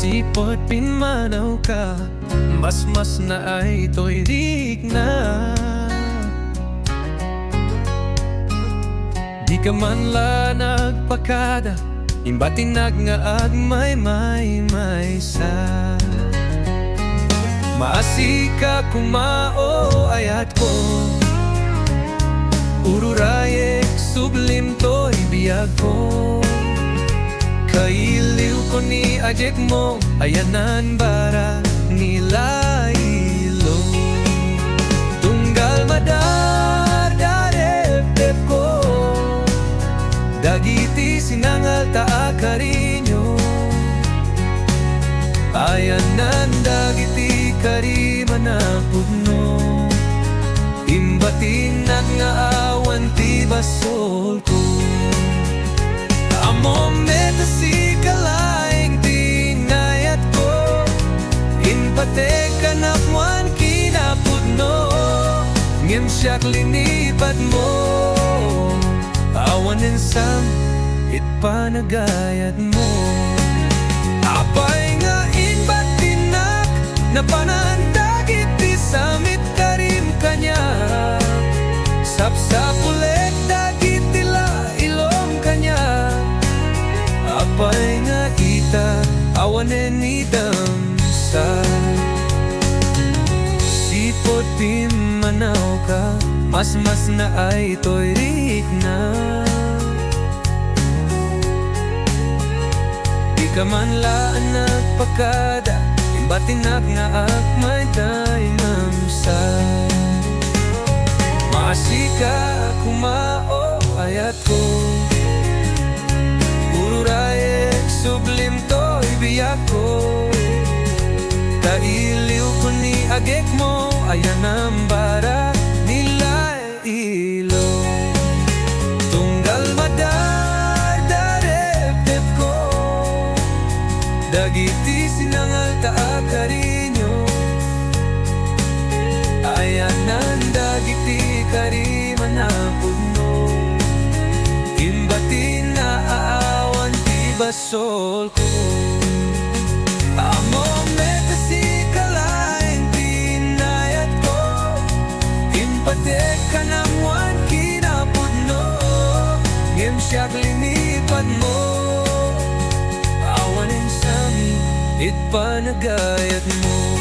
Sipod pinmanaw ka, mas na ay to'y rikna. Di ka man la nagpakada, Imbati nga agmay maysa. Maasi ka kuma ayat ko, urayek sublim to'y biag ko. Kailiw ko ni agek mo, Ayan bara ilo. Tunggal madar darepdep ko, Dagiti sinangal karinyo. Ayan Dagiti karim napudno, Imbati nga awan ti basol ko. Amo meta sika laeng ti ayat ko, Imbati ka awan napudno, ngem siyak linipat mo. Awan sam panagayat mo. Apay nga Imbati na panandag iti samit karim kanya. Sapsapulet dagiti la ilong kanya. Apay nga kita awanen idamsa. Sipod pinmanaw ka, mas na ay to'y rikna. Di ka man laan nagpakada, Imbati nga agmay damsa. Maasi ka kuma ayat ko, urayek sublim to'y biag ko. Kailiw ko ni agek mo, Ayan bara ilo. Tunggal madar darepdep ko, Dagiti sinangal karinyo. Ayan Dagiti karim napudno, Imbati na awan ti basol ko. Amo meta sika laeng ti ayat ko, Imbati ka awan napudno, ngem siyak linipat mo. Awanin sami panagayat mo.